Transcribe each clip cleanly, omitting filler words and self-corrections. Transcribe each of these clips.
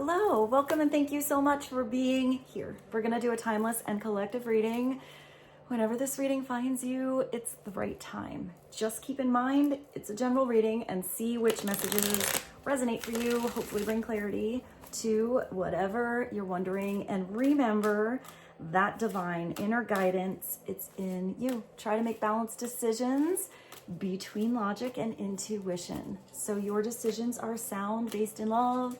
Hello, welcome and thank you so much for being here. We're going to do a timeless and collective reading. Whenever this reading finds you, it's the right time. Just keep in mind, it's a general reading and see which messages resonate for you. Hopefully bring clarity to whatever you're wondering. And remember that divine inner guidance, it's in you. Try to make balanced decisions between logic and intuition. So your decisions are sound, based in love,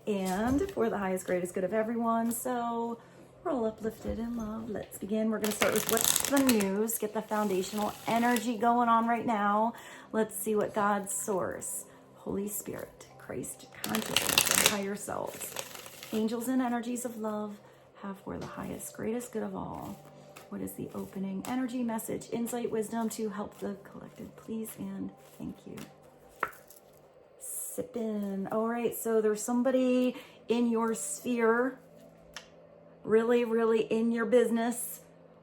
and for the highest, greatest good of everyone. So we're all uplifted in love. Let's begin. We're going to start with what's the news, get the foundational energy going on right now. Let's see what God's source, Holy Spirit, Christ, consciousness, and higher selves, angels and energies of love have for the highest, greatest good of all. What is the opening energy message, insight, wisdom to help the collective, please and thank you. Sip in. All right, so there's somebody in your sphere, really in your business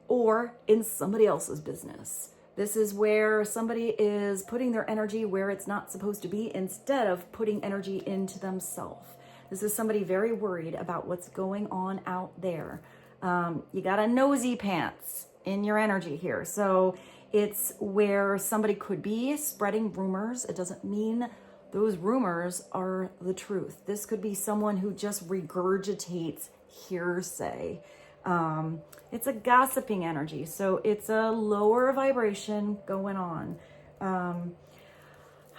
or in somebody else's business. This is where somebody is putting their energy where it's not supposed to be instead of putting energy into themselves. This is somebody very worried about what's going on out there. You got a nosy pants in your energy here. So it's where somebody could be spreading rumors. It doesn't mean those rumors are the truth. This could be someone who just regurgitates hearsay. It's a gossiping energy. So it's a lower vibration going on.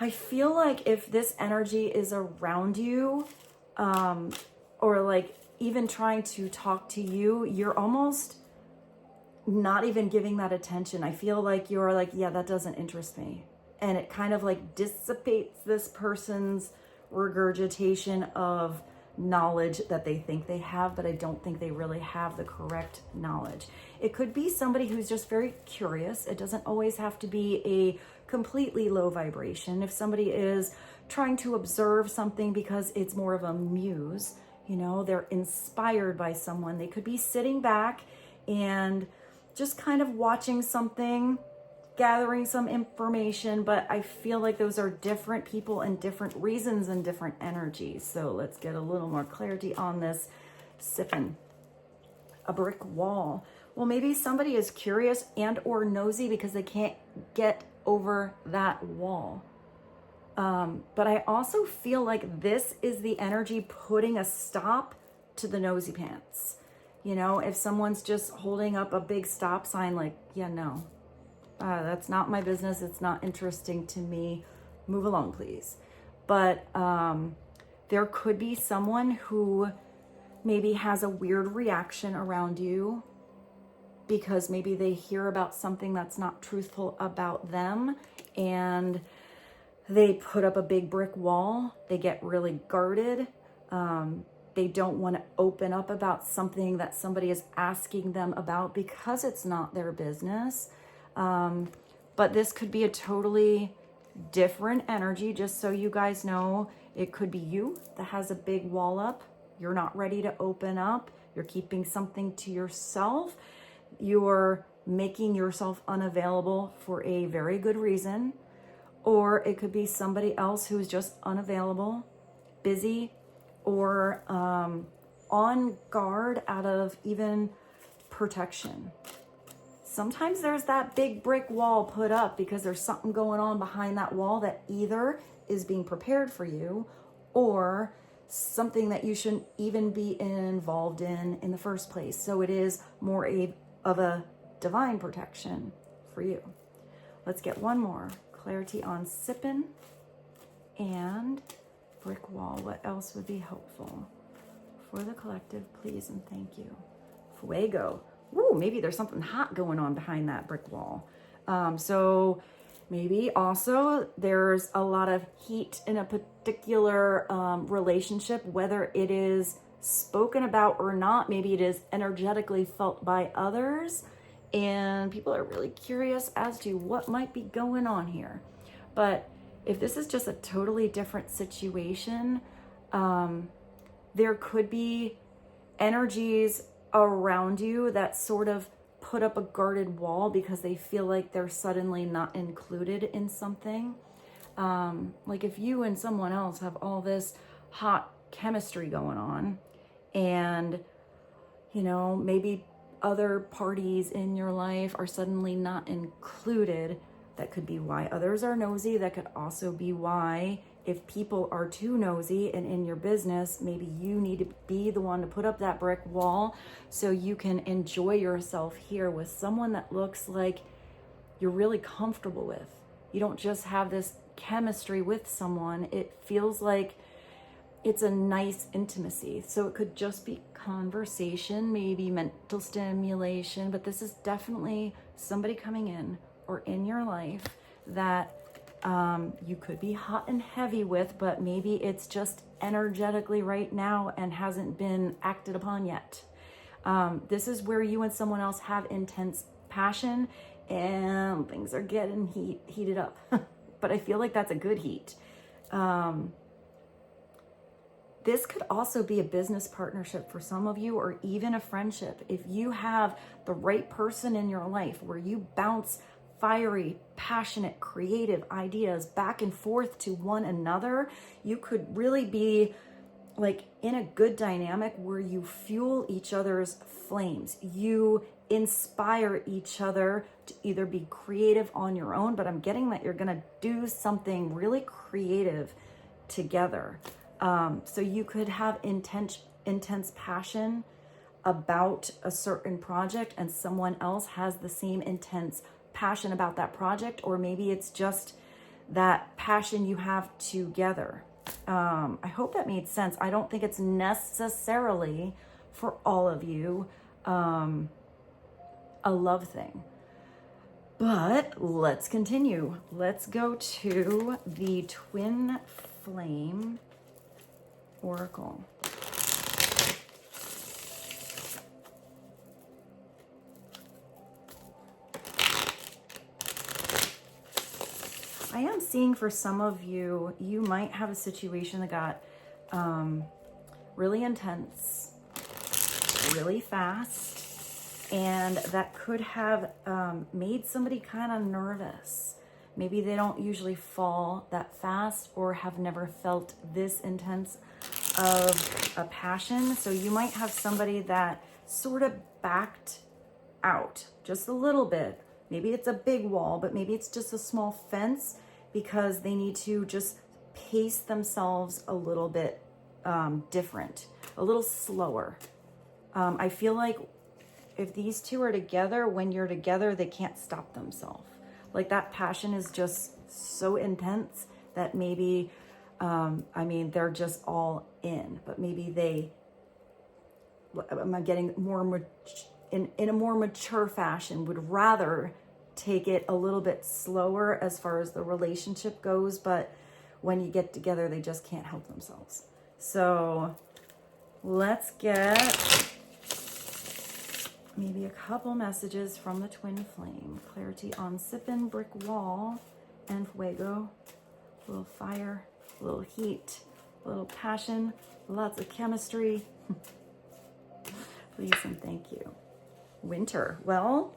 I feel like if this energy is around you, or like even trying to talk to you, you're almost not even giving that attention. I feel like you're like, yeah, that doesn't interest me. And it kind of like dissipates this person's regurgitation of knowledge that they think they have, but I don't think they really have the correct knowledge. It could be somebody who's just very curious. It doesn't always have to be a completely low vibration. If somebody is trying to observe something because it's more of a muse, you know, they're inspired by someone. They could be sitting back and just kind of watching something, gathering some information, but I feel like those are different people and different reasons and different energies. So let's get a little more clarity on this. Sipping. A brick wall. Well, maybe somebody is curious and or nosy because they can't get over that wall. But I also feel like this is the energy putting a stop to the nosy pants. You know, if someone's just holding up a big stop sign like, yeah, no, that's not my business. It's not interesting to me. Move along, please. But there could be someone who maybe has a weird reaction around you because maybe they hear about something that's not truthful about them and they put up a big brick wall. They get really guarded. They don't want to open up about something that somebody is asking them about because it's not their business. But this could be a totally different energy. Just so you guys know, it could be you that has a big wall up. You're not ready to open up. You're keeping something to yourself. You're making yourself unavailable for a very good reason. Or it could be somebody else who's just unavailable, busy, or on guard out of even protection. Sometimes there's that big brick wall put up because there's something going on behind that wall that either is being prepared for you or something that you shouldn't even be involved in the first place. So it is more of a divine protection for you. Let's get one more. Clarity on sipping and brick wall. What else would be helpful for the collective, please and thank you. Fuego. Ooh, maybe there's something hot going on behind that brick wall. So maybe also there's a lot of heat in a particular relationship, whether it is spoken about or not. Maybe it is energetically felt by others. And people are really curious as to what might be going on here. But if this is just a totally different situation, there could be energies around you that sort of put up a guarded wall because they feel like they're suddenly not included in something. Like if you and someone else have all this hot chemistry going on, and, you know, maybe other parties in your life are suddenly not included. That could be why others are nosy. That could also be why, if people are too nosy and in your business, maybe you need to be the one to put up that brick wall so you can enjoy yourself here with someone that looks like you're really comfortable with. You don't just have this chemistry with someone. It feels like it's a nice intimacy. So it could just be conversation, maybe mental stimulation, but this is definitely somebody coming in or in your life that you could be hot and heavy with, but maybe it's just energetically right now and hasn't been acted upon yet. This is where you and someone else have intense passion and things are getting heated up. But I feel like that's a good heat. This could also be a business partnership for some of you, or even a friendship. If you have the right person in your life where you bounce fiery, passionate, creative ideas back and forth to one another, you could really be like in a good dynamic where you fuel each other's flames. You inspire each other to either be creative on your own, but I'm getting that you're gonna do something really creative together. So you could have intense passion about a certain project, and someone else has the same intense passion about that project, or maybe it's just that passion you have together. I hope that made sense. I don't think it's necessarily for all of you a love thing. But let's continue. Let's go to the Twin Flame Oracle. I am seeing for some of you, you might have a situation that got really intense, really fast, and that could have made somebody kind of nervous. Maybe they don't usually fall that fast or have never felt this intense of a passion. So you might have somebody that sort of backed out just a little bit. Maybe it's a big wall, but maybe it's just a small fence because they need to just pace themselves a little bit different, a little slower. I feel like if these two are together, when you're together, they can't stop themselves. Like that passion is just so intense that maybe, I mean, they're just all in, but maybe they, am getting more, in a more mature fashion, would rather take it a little bit slower as far as the relationship goes, but when you get together, they just can't help themselves. So let's get maybe a couple messages from the Twin Flame. Clarity on Sippin', Brick Wall, and Fuego. A little fire, a little heat, a little passion, lots of chemistry. Please and thank you. Winter. Well,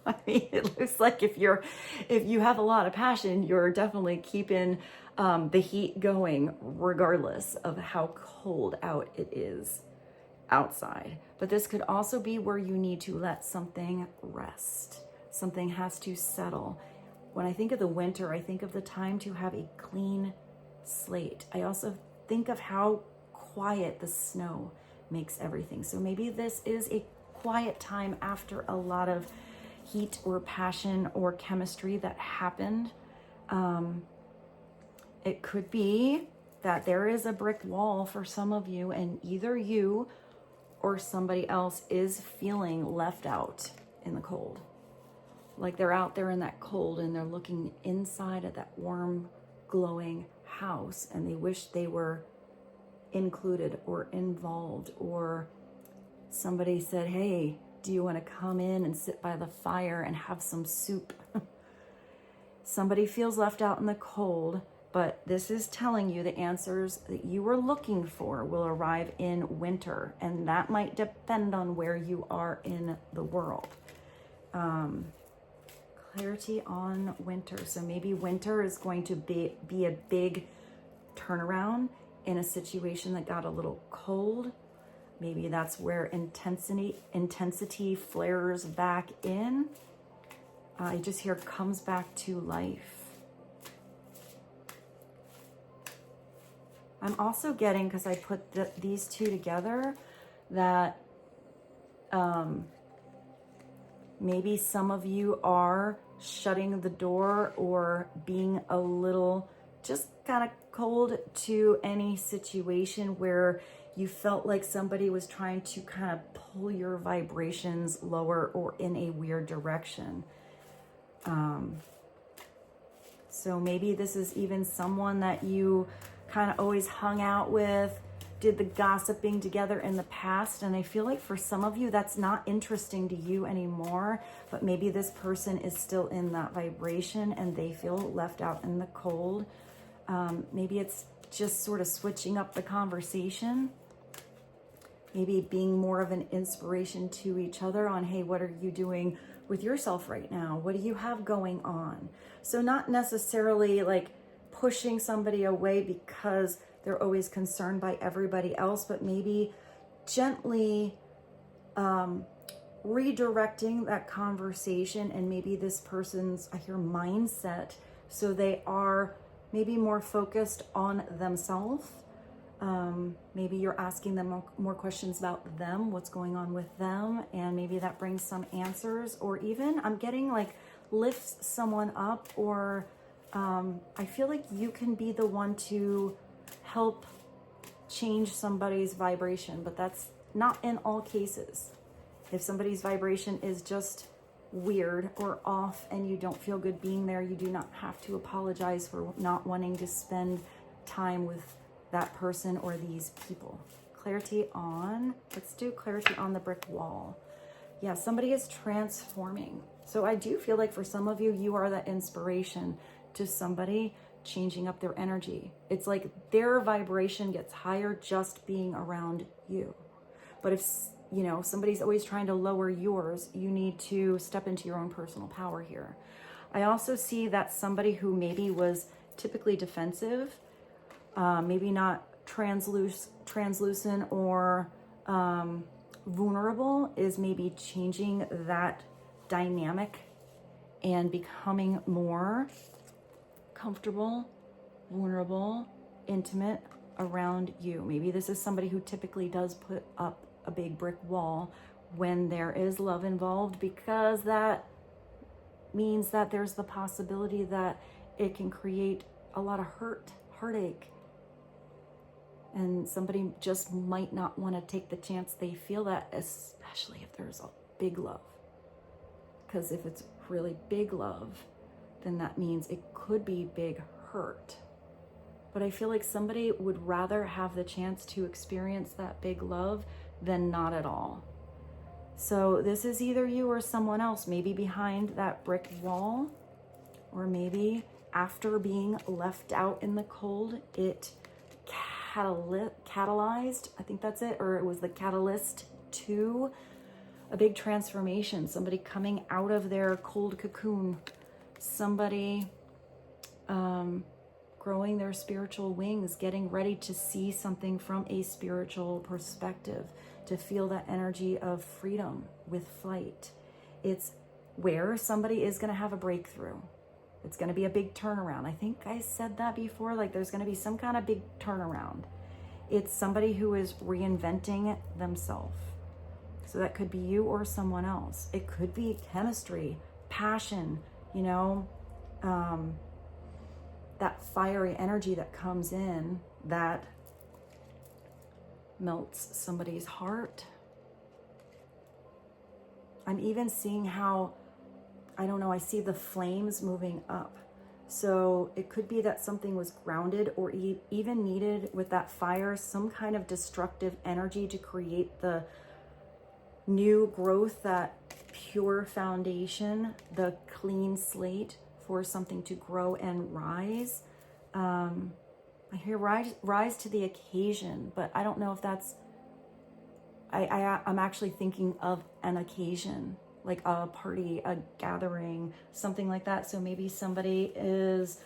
I mean, it looks like if you have a lot of passion, you're definitely keeping the heat going regardless of how cold out it is outside. But this could also be where you need to let something rest. Something has to settle. When I think of the winter, I think of the time to have a clean slate. I also think of how quiet the snow makes everything. So maybe this is a quiet time after a lot of heat or passion or chemistry that happened. It could be that there is a brick wall for some of you, and either you or somebody else is feeling left out in the cold. Like they're out there in that cold and they're looking inside at that warm, glowing house, and they wish they were included or involved, or somebody said, hey, do you want to come in and sit by the fire and have some soup? Somebody feels left out in the cold, but this is telling you the answers that you were looking for will arrive in winter, and that might depend on where you are in the world. Clarity on winter. So maybe winter is going to be a big turnaround in a situation that got a little cold. Maybe that's where intensity flares back in. I just hear comes back to life. I'm also getting, because I put these two together, that maybe some of you are shutting the door or being a little just kind of cold to any situation where you felt like somebody was trying to kind of pull your vibrations lower or in a weird direction. So maybe this is even someone that you kind of always hung out with, did the gossiping together in the past, and I feel like for some of you that's not interesting to you anymore, but maybe this person is still in that vibration and they feel left out in the cold. Maybe it's just sort of switching up the conversation, maybe being more of an inspiration to each other on, hey, what are you doing with yourself right now? What do you have going on? So not necessarily like pushing somebody away because they're always concerned by everybody else, but maybe gently redirecting that conversation and maybe this person's, I hear, mindset, so they are maybe more focused on themselves. Maybe you're asking them more questions about them, what's going on with them, and maybe that brings some answers, or even I'm getting like lifts someone up, or I feel like you can be the one to help change somebody's vibration, but that's not in all cases. If somebody's vibration is just weird or off and you don't feel good being there, you do not have to apologize for not wanting to spend time with that person or these people. Clarity on, let's do clarity on the brick wall. Yeah, somebody is transforming. So I do feel like for some of you, you are that inspiration to somebody changing up their energy. It's like their vibration gets higher just being around you. But if, you know, somebody's always trying to lower yours, you need to step into your own personal power here. I also see that somebody who maybe was typically defensive, maybe not translucent or vulnerable, is maybe changing that dynamic and becoming more comfortable, vulnerable, intimate around you. Maybe this is somebody who typically does put up a big brick wall when there is love involved, because that means that there's the possibility that it can create a lot of heartache, and somebody just might not want to take the chance they feel that, especially if there's a big love. Because if it's really big love, then that means it could be big hurt. But I feel like somebody would rather have the chance to experience that big love than not at all. So this is either you or someone else, maybe behind that brick wall, or maybe after being left out in the cold, it catalyzed, I think that's it, or it was the catalyst to a big transformation. Somebody coming out of their cold cocoon, somebody growing their spiritual wings, getting ready to see something from a spiritual perspective, to feel that energy of freedom with flight. It's where somebody is going to have a breakthrough. It's going to be a big turnaround. I think I said that before, like there's going to be some kind of big turnaround. It's somebody who is reinventing themselves. So that could be you or someone else. It could be chemistry, passion, you know, that fiery energy that comes in that melts somebody's heart. I'm even seeing how, I don't know, I see the flames moving up. So it could be that something was grounded, or even needed with that fire, some kind of destructive energy to create the new growth, that pure foundation, the clean slate for something to grow and rise. I hear rise to the occasion, but I don't know if that's, I'm actually thinking of an occasion, like a party, a gathering, something like that. So maybe somebody is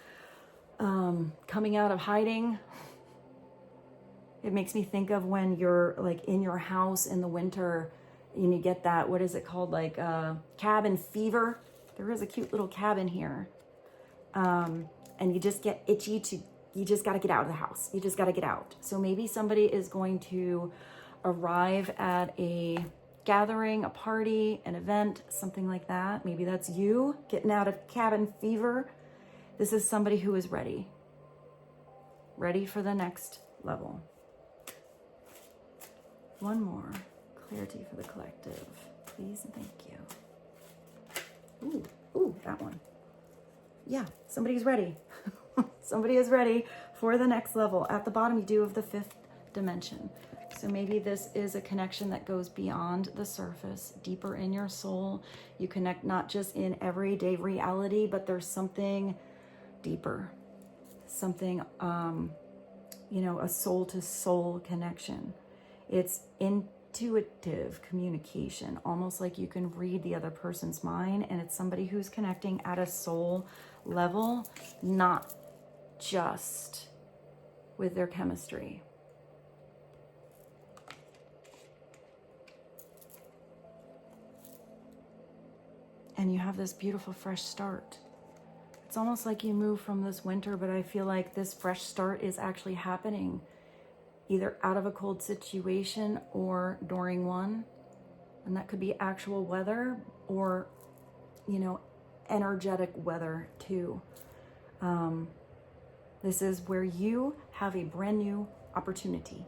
coming out of hiding, It makes me think of when you're like in your house in the winter and you get that, what is it called? Like cabin fever. There is a cute little cabin here. And you just get itchy you just got to get out of the house. You just got to get out. So maybe somebody is going to arrive at a gathering, a party, an event, something like that. Maybe that's you getting out of cabin fever. This is somebody who is ready for the next level. One more. Clarity for the collective. Please and thank you. Ooh, that one. Yeah, somebody's ready. Somebody is ready for the next level. At the bottom, you do have the 5th dimension. So maybe this is a connection that goes beyond the surface, deeper in your soul. You connect not just in everyday reality, but there's something deeper, something, a soul to soul connection. It's intuitive communication, almost like you can read the other person's mind, and it's somebody who's connecting at a soul level, not just with their chemistry. And you have this beautiful fresh start. It's almost like you move from this winter, but I feel like this fresh start is actually happening either out of a cold situation or during one. And that could be actual weather or, energetic weather too. This is where you have a brand new opportunity.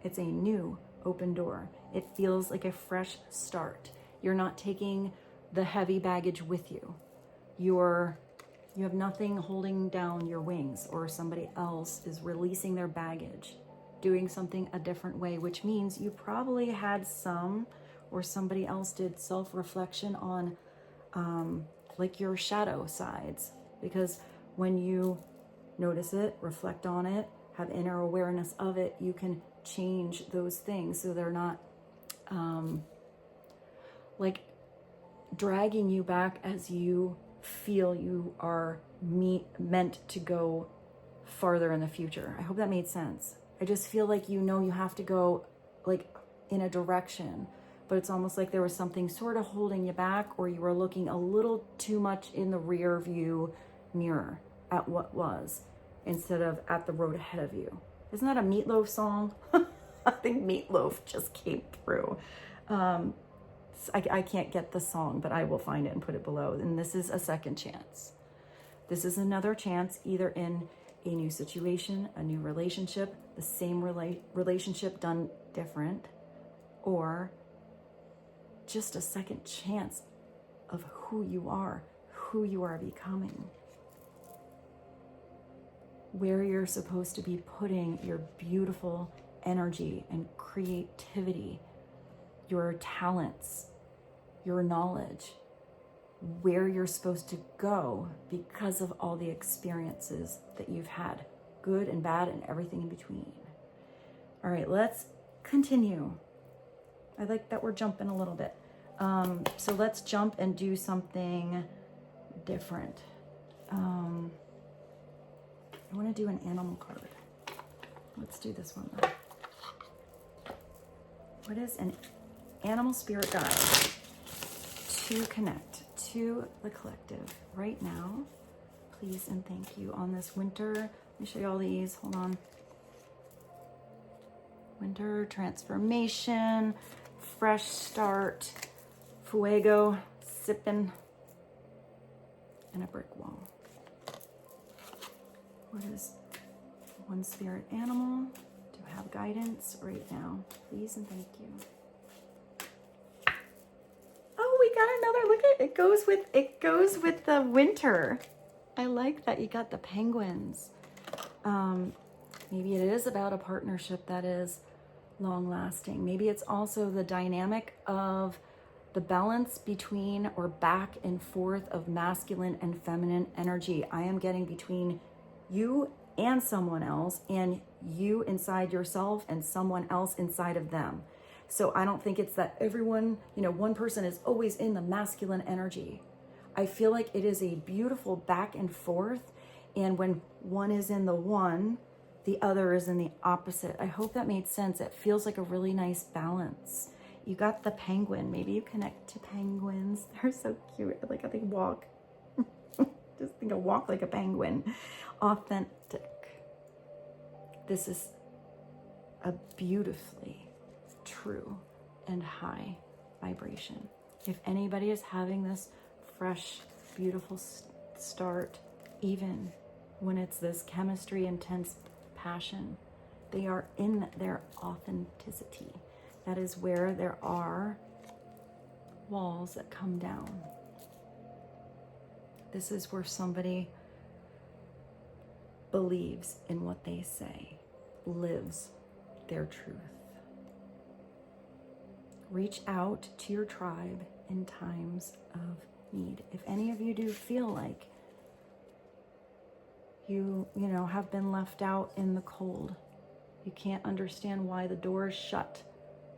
It's a new open door. It feels like a fresh start. You're not taking the heavy baggage with you. You have nothing holding down your wings, or somebody else is releasing their baggage, doing something a different way, which means you probably had or somebody else did self-reflection on like your shadow sides, because when you notice it, reflect on it, have inner awareness of it, you can change those things so they're not like dragging you back as you feel you are meant to go farther in the future. I hope that made sense. I just feel like you have to go like in a direction, but it's almost like there was something sort of holding you back, or you were looking a little too much in the rear view mirror at what was instead of at the road ahead of you. Isn't that a Meatloaf song? I think Meatloaf just came through. I can't get the song, but I will find it and put it below. And this is a second chance. This is another chance, either in a new situation, a new relationship, the same relationship done different, or just a second chance of who you are becoming, where you're supposed to be putting your beautiful energy and creativity, your talents, your knowledge, where you're supposed to go because of all the experiences that you've had, good and bad and everything in between. All right, let's continue. I like that we're jumping a little bit. So let's jump and do something different. I want to do an animal card. Let's do this one though. What is an animal spirit guide to connect to the collective right now? Please and thank you on this winter. Let me show you all these. Hold on. Winter transformation, fresh start, fuego, sipping, and a brick wall. What is one spirit animal to have guidance right now? Please and thank you. Oh, we got another. Look at it. It goes with the winter. I like that you got the penguins. Maybe it is about a partnership that is long lasting. Maybe it's also the dynamic of the balance between or back and forth of masculine and feminine energy. I am getting between you and someone else, and you inside yourself and someone else inside of them. So I don't think it's that everyone, one person is always in the masculine energy. I feel like it is a beautiful back and forth. And when one is in the the other is in the opposite. I hope that made sense. It feels like a really nice balance. You got the penguin. Maybe you connect to penguins. They're so cute. Like how they walk. Just think of walk like a penguin. Authentic. This is a beautifully true and high vibration. If anybody is having this fresh, beautiful start, even when it's this chemistry, intense passion, they are in their authenticity. That is where there are walls that come down. This is where somebody believes in what they say, lives their truth. Reach out to your tribe in times of need. If any of you do feel like you know, have been left out in the cold, you can't understand why the door is shut,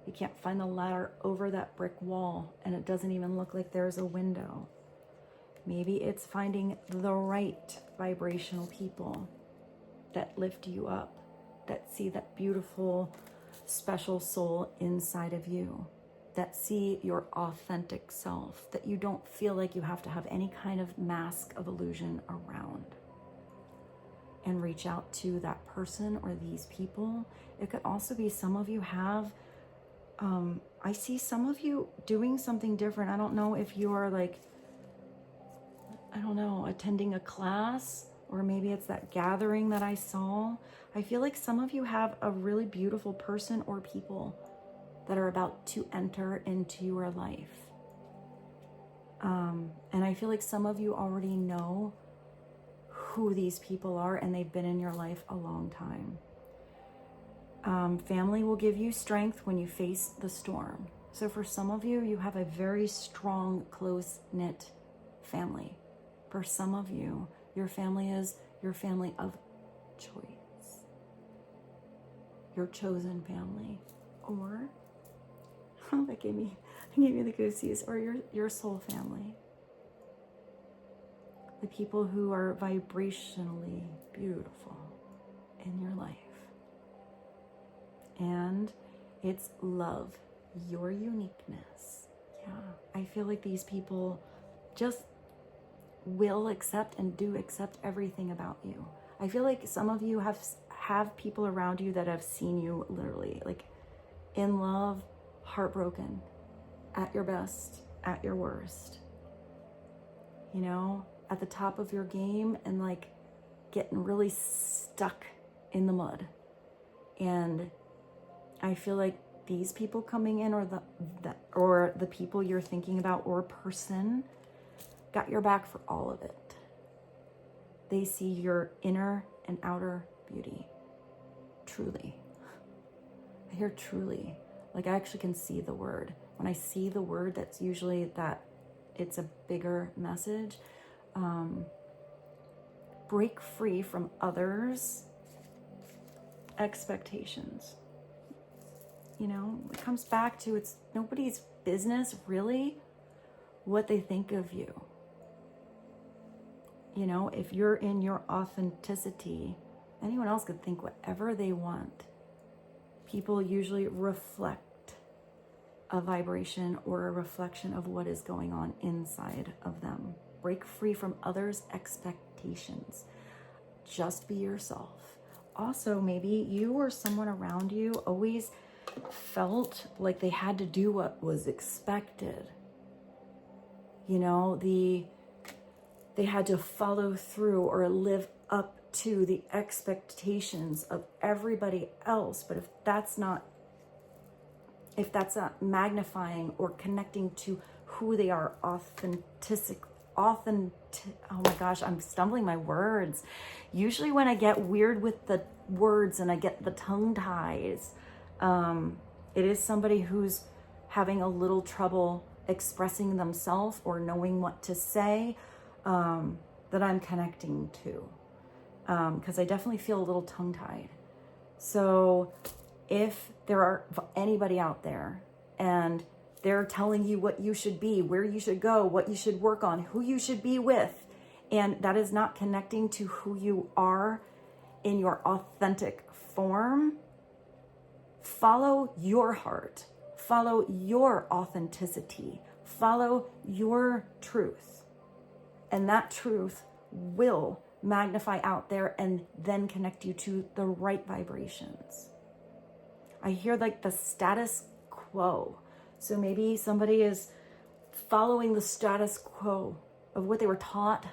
you can't find the ladder over that brick wall, and it doesn't even look like there's a window. Maybe it's finding the right vibrational people that lift you up, that see that beautiful, special soul inside of you, that see your authentic self, that you don't feel like you have to have any kind of mask of illusion around. And reach out to that person or these people. It could also be some of you have, I see some of you doing something different. I don't know if you are like, I don't know, attending a class, or maybe it's that gathering that I saw. I feel like some of you have a really beautiful person or people that are about to enter into your life. And I feel like some of you already know who these people are, and they've been in your life a long time. Family will give you strength when you face the storm. So for some of you, you have a very strong, close-knit family. For some of you, your family is your family of choice, your chosen family, or that gave me the goosies, or your soul family, the people who are vibrationally beautiful in your life. And it's love your uniqueness. Yeah, I feel like these people just will accept and do accept everything about you. I feel like some of you have people around you that have seen you literally like in love, heartbroken, at your best, at your worst, you know, at the top of your game, and like getting really stuck in the mud. And I feel like these people coming in, or the people you're thinking about, or person, got your back for all of it. They see your inner and outer beauty. Truly. I hear truly. Like I actually can see the word. When I see the word, that's usually that it's a bigger message. Break free from others' expectations. You know, it comes back to it's nobody's business really what they think of you. You know, if you're in your authenticity, anyone else could think whatever they want. People usually reflect a vibration or a reflection of what is going on inside of them. Break free from others' expectations. Just be yourself. Also, maybe you or someone around you always felt like they had to do what was expected. You know, they had to follow through or live up to the expectations of everybody else. But if that's not magnifying or connecting to who they are, oh my gosh, I'm stumbling my words. Usually when I get weird with the words and I get the tongue ties, it is somebody who's having a little trouble expressing themselves or knowing what to say, that I'm connecting to. Because I definitely feel a little tongue-tied. So if there are anybody out there and they're telling you what you should be, where you should go, what you should work on, who you should be with, and that is not connecting to who you are in your authentic form, follow your heart, follow your authenticity, follow your truth. And that truth will magnify out there and then connect you to the right vibrations. I hear like the status quo. So maybe somebody is following the status quo of what they were taught,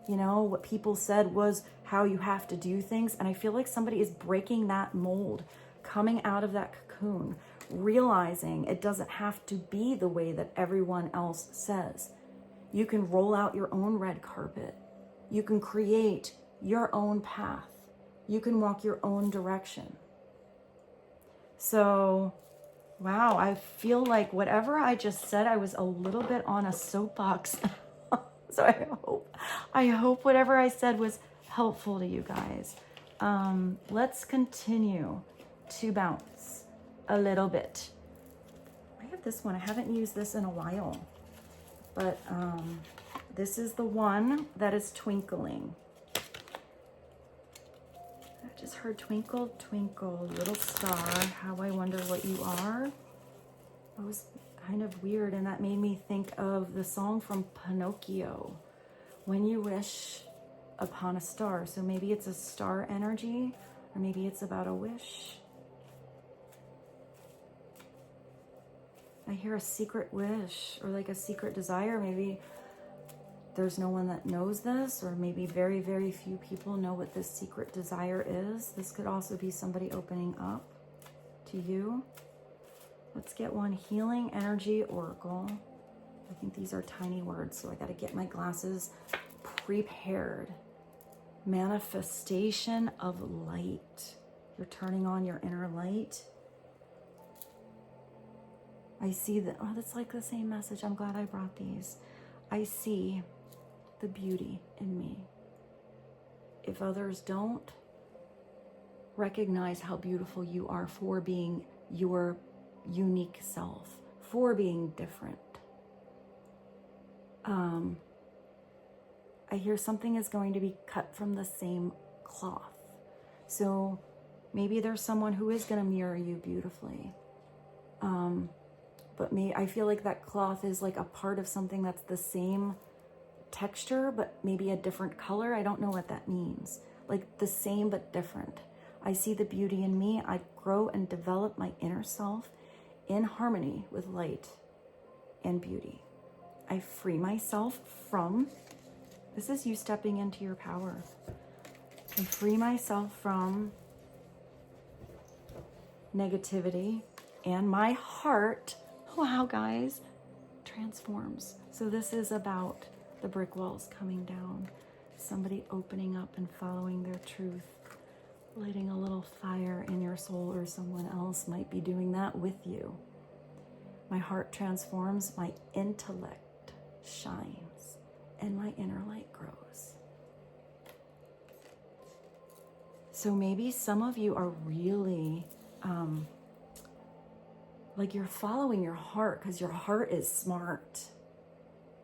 you know, what people said was how you have to do things. And I feel like somebody is breaking that mold, coming out of that cocoon, realizing it doesn't have to be the way that everyone else says. You can roll out your own red carpet. You can create your own path. You can walk your own direction. So, wow, I feel like whatever I just said, I was a little bit on a soapbox. So I hope whatever I said was helpful to you guys. Let's continue to bounce a little bit. I have this one. I haven't used this in a while, but this is the one that is twinkling. I just heard twinkle, twinkle, little star, how I wonder what you are. That was kind of weird, and that made me think of the song from Pinocchio, When You Wish Upon a Star. So maybe it's a star energy, or maybe it's about a wish. I hear a secret wish, or like a secret desire. Maybe there's no one that knows this, or maybe very, very few people know what this secret desire is. This could also be somebody opening up to you. Let's get one. Healing Energy Oracle. I think these are tiny words, so I got to get my glasses prepared. Manifestation of light. You're turning on your inner light. I see that, oh, that's like the same message. I'm glad I brought these. I see the beauty in me. If others don't recognize how beautiful you are for being your unique self, for being different. I hear something is going to be cut from the same cloth. So maybe there's someone who is going to mirror you beautifully. But I feel like that cloth is like a part of something that's the same texture, but maybe a different color. I don't know what that means. Like the same, but different. I see the beauty in me. I grow and develop my inner self in harmony with light and beauty. I free myself from, this is you stepping into your power. I free myself from negativity, and my heart, wow guys, transforms. So this is about the brick walls coming down, somebody opening up and following their truth, lighting a little fire in your soul, or someone else might be doing that with you. My heart transforms, my intellect shines, and my inner light grows. So maybe some of you are really like you're following your heart because your heart is smart.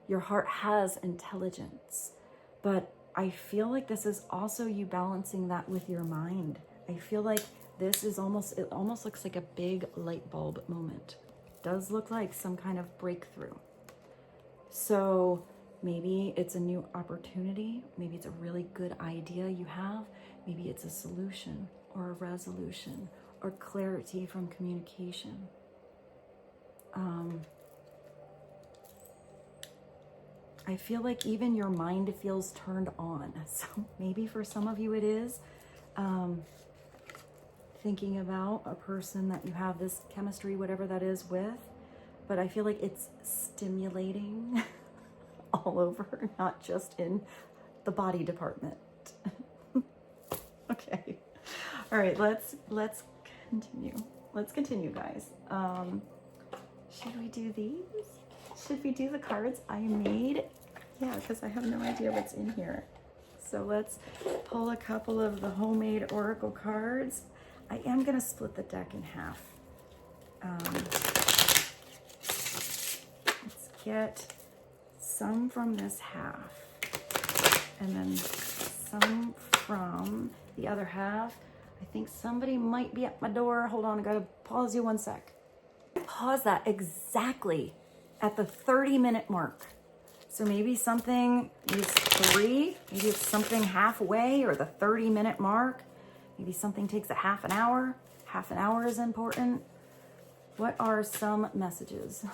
Your heart has intelligence. But I feel like this is also you balancing that with your mind. I feel like this is it almost looks like a big light bulb moment. It does look like some kind of breakthrough. So maybe it's a new opportunity. Maybe it's a really good idea you have. Maybe it's a solution or a resolution or clarity from communication. I feel like even your mind feels turned on. So maybe for some of you it is thinking about a person that you have this chemistry, whatever that is, with. But I feel like it's stimulating all over, not just in the body department. Okay. All right, let's continue. Let's continue, guys. Should we do these? Should we do the cards I made? Yeah, because I have no idea what's in here. So let's pull a couple of the homemade oracle cards. I am going to split the deck in half. Let's get some from this half, and then some from the other half. I think somebody might be at my door. Hold on, I gotta pause you one sec. Pause that exactly at the 30-minute mark. So maybe something is 3, maybe it's something halfway or the 30-minute mark. Maybe something takes a half an hour. Half an hour is important. What are some messages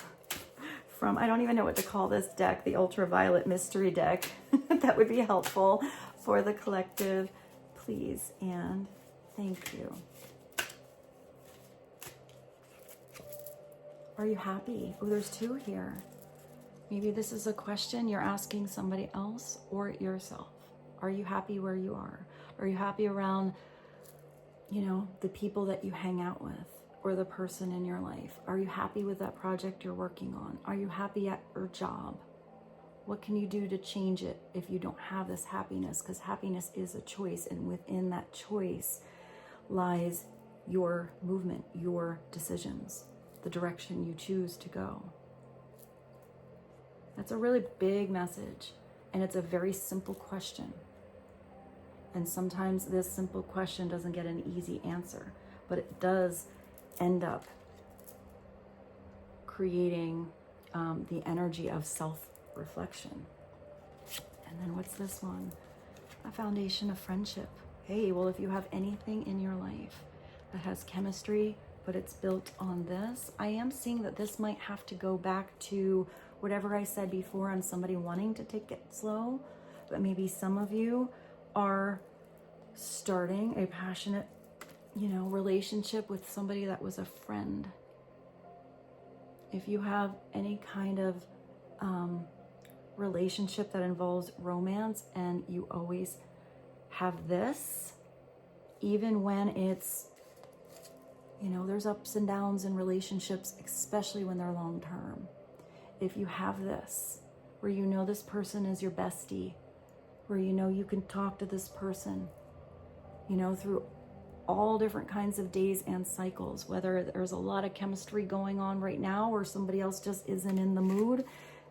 from, I don't even know what to call this deck, the ultraviolet mystery deck. That would be helpful for the collective. Please and thank you. Are you happy? Oh, there's 2 here. Maybe this is a question you're asking somebody else or yourself. Are you happy where you are? Are you happy around, you know, the people that you hang out with or the person in your life? Are you happy with that project you're working on? Are you happy at your job? What can you do to change it if you don't have this happiness? Because happiness is a choice, and within that choice lies your movement, your decisions, the direction you choose to go. That's a really big message, and it's a very simple question. And sometimes this simple question doesn't get an easy answer, but it does end up creating the energy of self-reflection. And then what's this one? A foundation of friendship. Hey, well, if you have anything in your life that has chemistry, but it's built on this, I am seeing that this might have to go back to whatever I said before on somebody wanting to take it slow, but maybe some of you are starting a passionate, you know, relationship with somebody that was a friend. If you have any kind of relationship that involves romance and you always have this, even when it's, you know, there's ups and downs in relationships, especially when they're long term. If you have this, where you know this person is your bestie, where you know you can talk to this person, you know, through all different kinds of days and cycles, whether there's a lot of chemistry going on right now or somebody else just isn't in the mood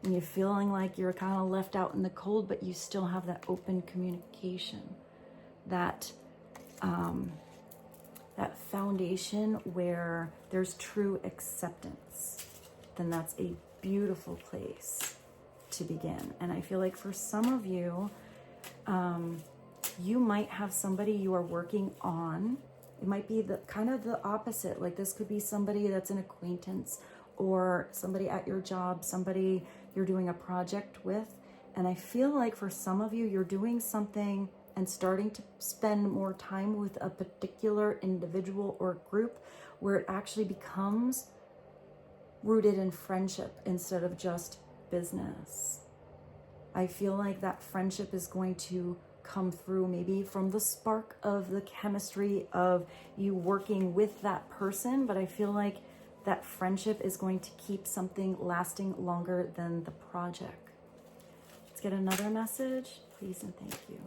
and you're feeling like you're kind of left out in the cold, but you still have that open communication, that that foundation where there's true acceptance, then that's a beautiful place to begin. And I feel like for some of you, you might have somebody you are working on. It might be the kind of the opposite. Like this could be somebody that's an acquaintance or somebody at your job, somebody you're doing a project with. And I feel like for some of you, you're doing something and starting to spend more time with a particular individual or group where it actually becomes rooted in friendship instead of just business. I feel like that friendship is going to come through maybe from the spark of the chemistry of you working with that person, but I feel like that friendship is going to keep something lasting longer than the project. Let's get another message, please and thank you.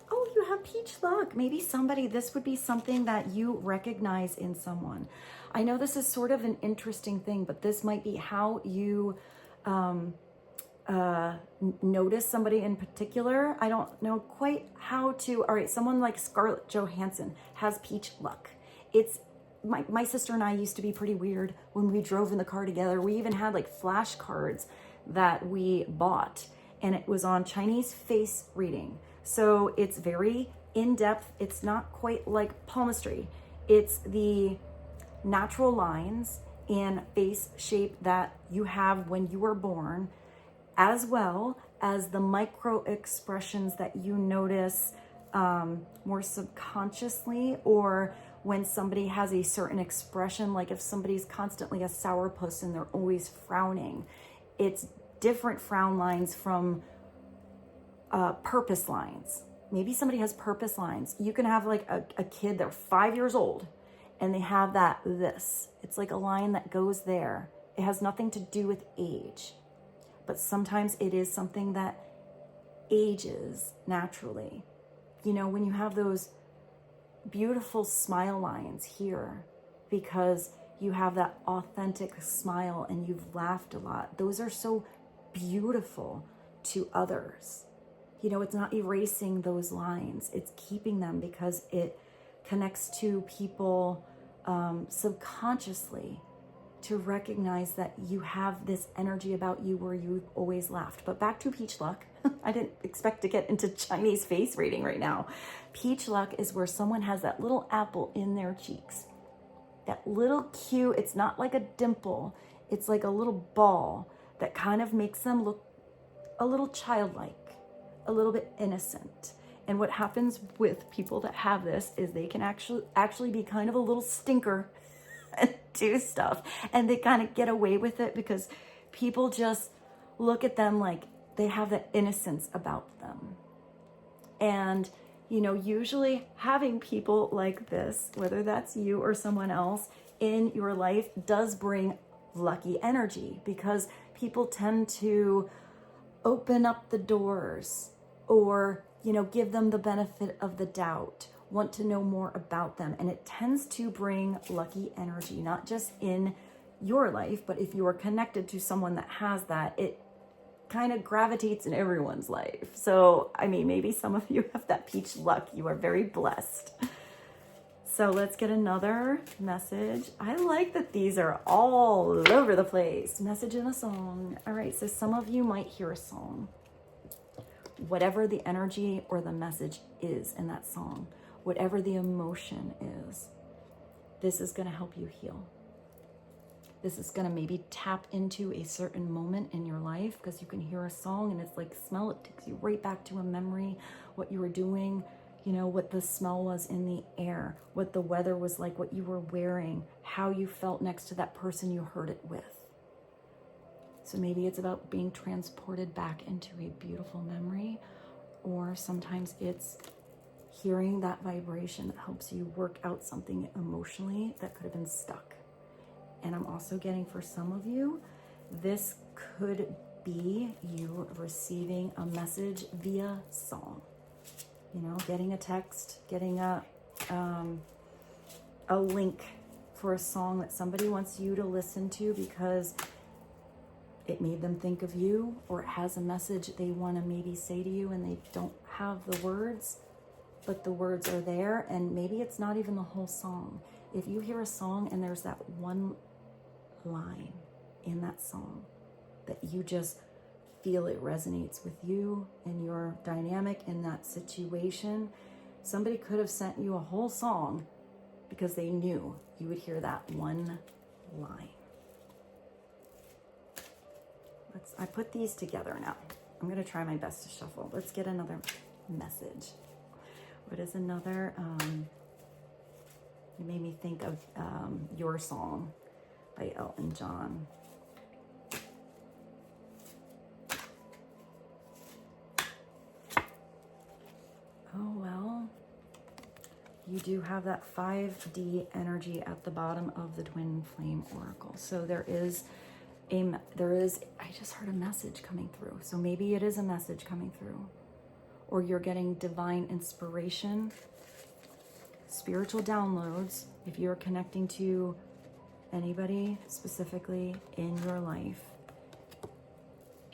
Oh, you have peach luck. Maybe somebody, this would be something that you recognize in someone. I know this is sort of an interesting thing, but this might be how you notice somebody in particular. I don't know quite how to. All right, someone like Scarlett Johansson has peach luck. It's my sister and I used to be pretty weird when we drove in the car together. We even had like flashcards that we bought, and it was on Chinese face reading. So it's very in-depth. It's not quite like palmistry. It's the natural lines and face shape that you have when you were born, as well as the micro expressions that you notice more subconsciously, or when somebody has a certain expression, like if somebody's constantly a sourpuss and they're always frowning, it's different frown lines from purpose lines. Maybe somebody has purpose lines. You can have like a kid, they're 5 years old and they have this. It's like a line that goes there. It has nothing to do with age, but sometimes it is something that ages naturally. You know, when you have those beautiful smile lines here, because you have that authentic smile and you've laughed a lot, those are so beautiful to others. you know, it's not erasing those lines. It's keeping them because it connects to people subconsciously to recognize that you have this energy about you where you've always laughed. But back to peach luck. I didn't expect to get into Chinese face reading right now. Peach luck is where someone has that little apple in their cheeks. That little cute, it's not like a dimple. It's like a little ball that kind of makes them look a little childlike, a little bit innocent. And what happens with people that have this is they can actually be kind of a little stinker and do stuff. And they kind of get away with it because people just look at them like they have that innocence about them. And, you know, usually having people like this, whether that's you or someone else in your life, does bring lucky energy because people tend to open up the doors or, you know, give them the benefit of the doubt, want to know more about them. And it tends to bring lucky energy, not just in your life, but if you are connected to someone that has that, it kind of gravitates in everyone's life. So, I mean, maybe some of you have that peach luck. You are very blessed. So let's get another message. I like that these are all over the place. Message in a song. All right, so some of you might hear a song. Whatever the energy or the message is in that song, whatever the emotion is, this is going to help you heal. This is going to maybe tap into a certain moment in your life because you can hear a song and it's like smell. It takes you right back to a memory, what you were doing, you know, what the smell was in the air, what the weather was like, what you were wearing, how you felt next to that person you heard it with. So maybe it's about being transported back into a beautiful memory, or sometimes it's hearing that vibration that helps you work out something emotionally that could have been stuck. And I'm also getting for some of you, this could be you receiving a message via song. You know, getting a text, getting a link for a song that somebody wants you to listen to because it made them think of you, or it has a message they want to maybe say to you and they don't have the words, but the words are there, and maybe it's not even the whole song. If you hear a song and there's that one line in that song that you just feel it resonates with you and your dynamic in that situation, somebody could have sent you a whole song because they knew you would hear that one line. I put these together now. I'm going to try my best to shuffle. Let's get another message. What is another? You made me think of Your Song by Elton John. Oh, well, you do have that 5D energy at the bottom of the Twin Flame Oracle. So there is, I just heard a message coming through. So maybe it is a message coming through, or you're getting divine inspiration, spiritual downloads. If you're connecting to anybody specifically in your life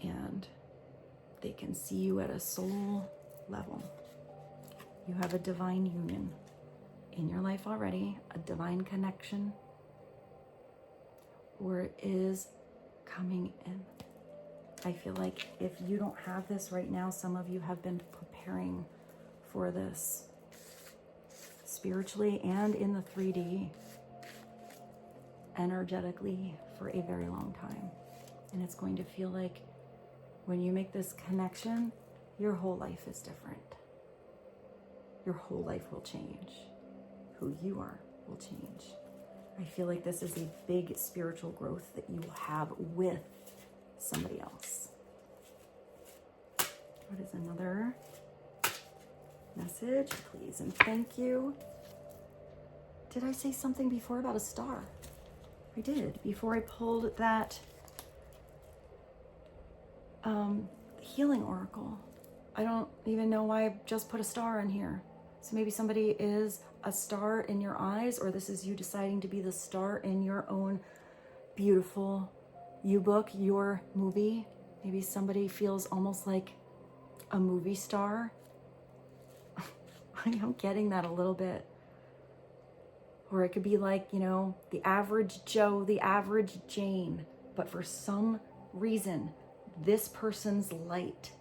and they can see you at a soul level, you have a divine union in your life already, a divine connection, or it is coming in. I feel like if you don't have this right now, some of you have been preparing for this spiritually and in the 3D, energetically, for a very long time. And it's going to feel like when you make this connection, your whole life is different. Your whole life will change. Who you are will change. I feel like this is a big spiritual growth that you will have with somebody else. What is another message? Please and thank you. Did I say something before about a star? I did. Before I pulled that healing oracle. I don't even know why I just put a star in here. So maybe somebody is a star in your eyes, or this is you deciding to be the star in your own beautiful you book, your movie. Maybe somebody feels almost like a movie star. I'm getting that a little bit. Or it could be like, you know, the average Joe, the average Jane. But for some reason, this person's light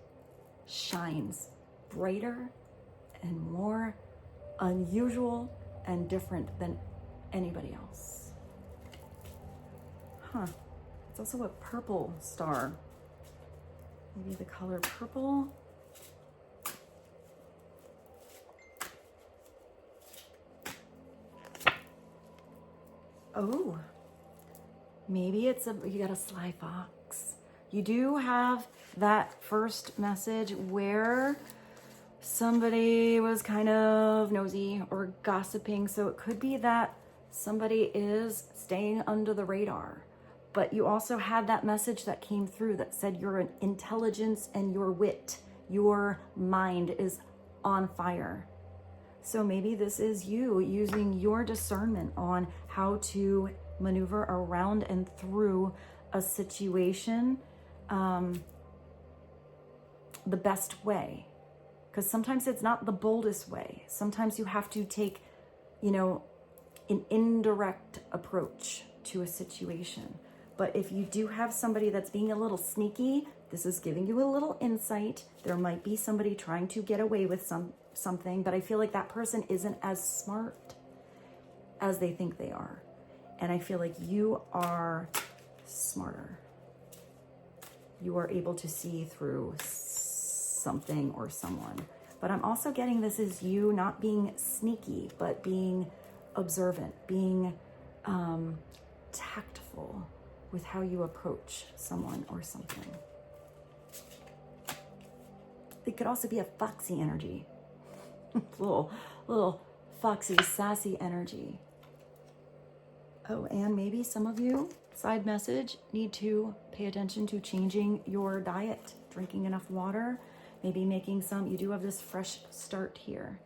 shines brighter and more unusual and different than anybody else. Huh. It's also a purple star. Maybe the color purple. Oh, maybe it's you got a sly fox. You do have that first message where somebody was kind of nosy or gossiping. So it could be that somebody is staying under the radar. But you also had that message that came through that said your intelligence and your wit, your mind is on fire. So maybe this is you using your discernment on how to maneuver around and through a situation the best way. Because sometimes it's not the boldest way. Sometimes you have to take, you know, an indirect approach to a situation. But if you do have somebody that's being a little sneaky, this is giving you a little insight. There might be somebody trying to get away with something, but I feel like that person isn't as smart as they think they are. And I feel like you are smarter. You are able to see through something or someone. But I'm also getting this is you not being sneaky, but being observant, being tactful with how you approach someone or something. It could also be a foxy energy. little foxy, sassy energy. Oh, and maybe some of you, side message, need to pay attention to changing your diet, drinking enough water, maybe making some, you do have this fresh start here.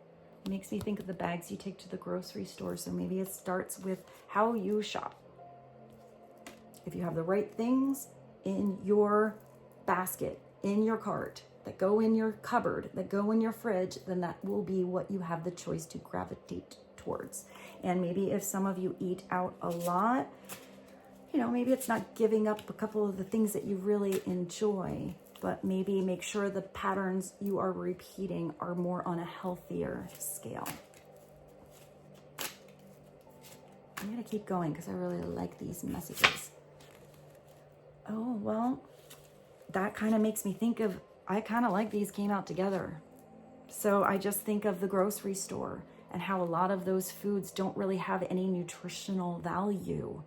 It makes me think of the bags you take to the grocery store. So maybe it starts with how you shop. If you have the right things in your basket, in your cart, that go in your cupboard, that go in your fridge, then that will be what you have the choice to gravitate towards. And maybe if some of you eat out a lot, you know, maybe it's not giving up a couple of the things that you really enjoy, but maybe make sure the patterns you are repeating are more on a healthier scale. I'm going to keep going because I really like these messages. Oh, well, that kind of makes me think of, I kind of like these came out together. So I just think of the grocery store and how a lot of those foods don't really have any nutritional value.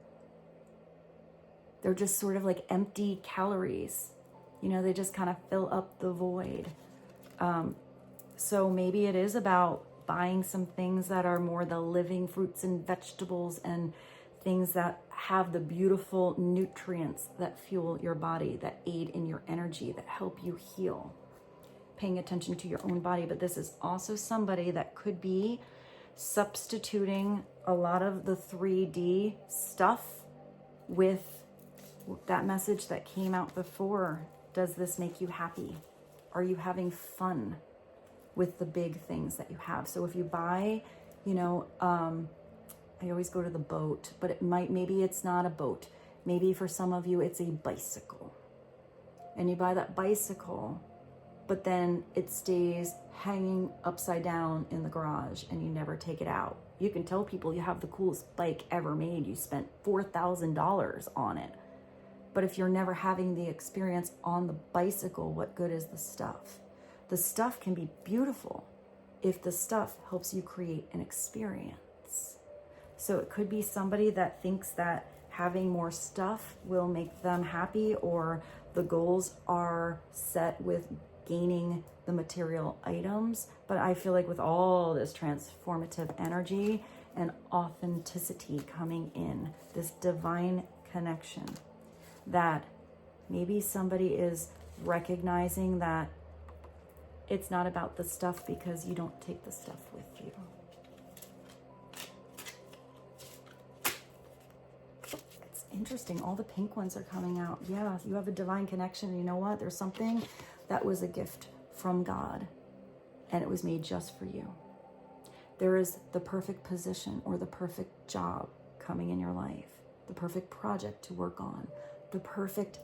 They're just sort of like empty calories. You know, they just kind of fill up the void. So maybe it is about buying some things that are more the living fruits and vegetables and things that have the beautiful nutrients that fuel your body, that aid in your energy, that help you heal. Paying attention to your own body. But this is also somebody that could be substituting a lot of the 3D stuff with that message that came out before. Does this make you happy? Are you having fun with the big things that you have? So if you buy, you know, I always go to the boat, but maybe it's not a boat. Maybe for some of you, it's a bicycle. And you buy that bicycle, but then it stays hanging upside down in the garage and you never take it out. You can tell people you have the coolest bike ever made. You spent $4,000 on it. But if you're never having the experience on the bicycle, what good is the stuff? The stuff can be beautiful if the stuff helps you create an experience. So it could be somebody that thinks that having more stuff will make them happy, or the goals are set with gaining the material items. But I feel like with all this transformative energy and authenticity coming in, this divine connection, that maybe somebody is recognizing that it's not about the stuff because you don't take the stuff with you. It's interesting. All the pink ones are coming out. Yeah, you have a divine connection. You know what? There's something that was a gift from God, and it was made just for you. There is the perfect position or the perfect job coming in your life, the perfect project to work on, the perfect,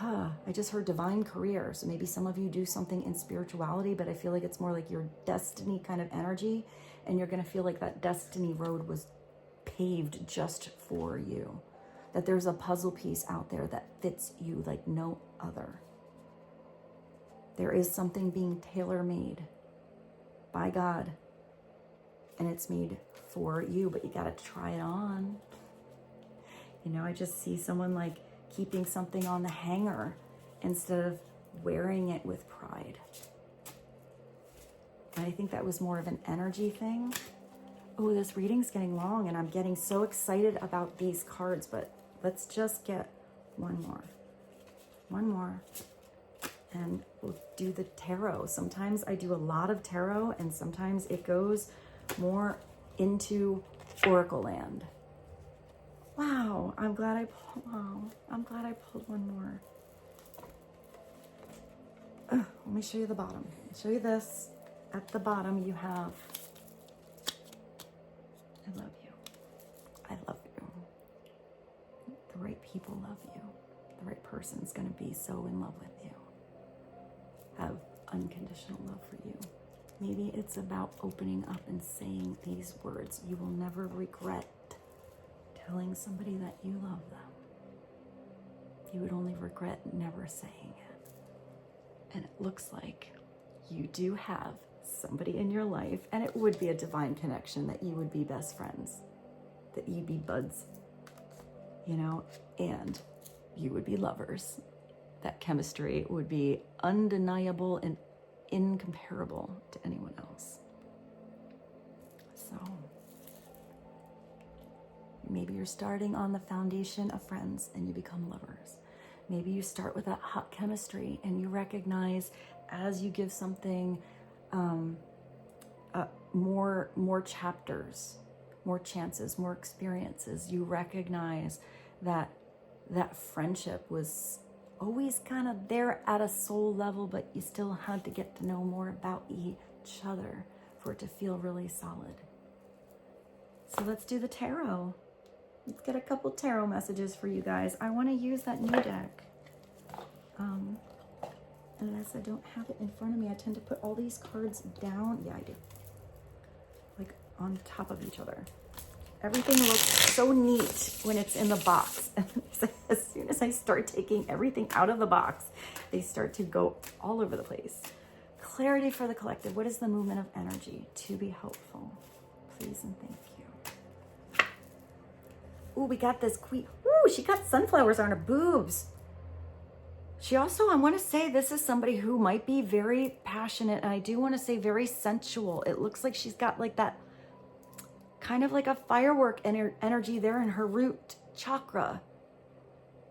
I just heard divine career. So maybe some of you do something in spirituality, but I feel like it's more like your destiny kind of energy, and you're going to feel like that destiny road was paved just for you, that there's a puzzle piece out there that fits you like no other. There is something being tailor-made by God, and it's made for you, but you got to try it on. You know, I just see someone like keeping something on the hanger instead of wearing it with pride. And I think that was more of an energy thing. Oh, this reading's getting long, and I'm getting so excited about these cards, but let's just get one more, and we'll do the tarot. Sometimes I do a lot of tarot, and sometimes it goes more into oracle land. Wow, I'm glad I pulled one more. Let me show you the bottom. I'll show you this. At the bottom you have, I love you. I love you. The right people love you. The right person's gonna be so in love with you. Have unconditional love for you. Maybe it's about opening up and saying these words. You will never regret telling somebody that you love them. You would only regret never saying it. And it looks like you do have somebody in your life, and it would be a divine connection, that you would be best friends, that you'd be buds, you know, and you would be lovers. That chemistry would be undeniable and incomparable to anyone else. So maybe you're starting on the foundation of friends and you become lovers. Maybe you start with that hot chemistry and you recognize as you give something more chapters, more chances, more experiences, you recognize that that friendship was always kind of there at a soul level, but you still had to get to know more about each other for it to feel really solid. So let's do the tarot. Let's get a couple tarot messages for you guys. I want to use that new deck. Unless I don't have it in front of me, I tend to put all these cards down. Yeah, I do. Like on top of each other. Everything looks so neat when it's in the box. And as soon as I start taking everything out of the box, they start to go all over the place. Clarity for the collective. What is the movement of energy? To be hopeful. Please and thank you. Ooh, we got this queen. Ooh, she got sunflowers on her boobs. She also, I want to say this is somebody who might be very passionate, and I do want to say very sensual. It looks like she's got like that kind of like a firework energy there in her root chakra.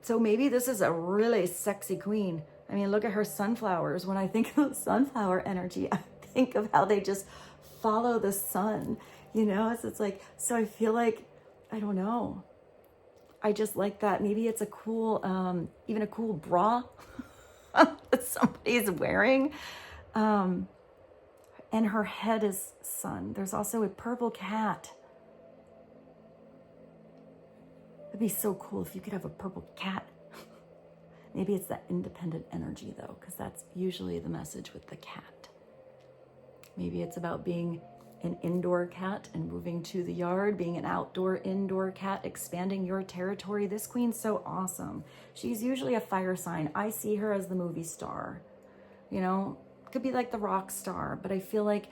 So maybe this is a really sexy queen. I mean, look at her sunflowers. When I think of sunflower energy, I think of how they just follow the sun, you know? So it's like, so I feel like, I don't know. I just like that. Maybe it's a cool, even a cool bra that somebody's wearing. And her head is sun. There's also a purple cat. It'd be so cool if you could have a purple cat. Maybe it's that independent energy though, because that's usually the message with the cat. Maybe it's about being an indoor cat and moving to the yard, being an indoor cat, expanding your territory. This queen's so awesome. She's usually a fire sign. I see her as the movie star, you know, could be like the rock star, but I feel like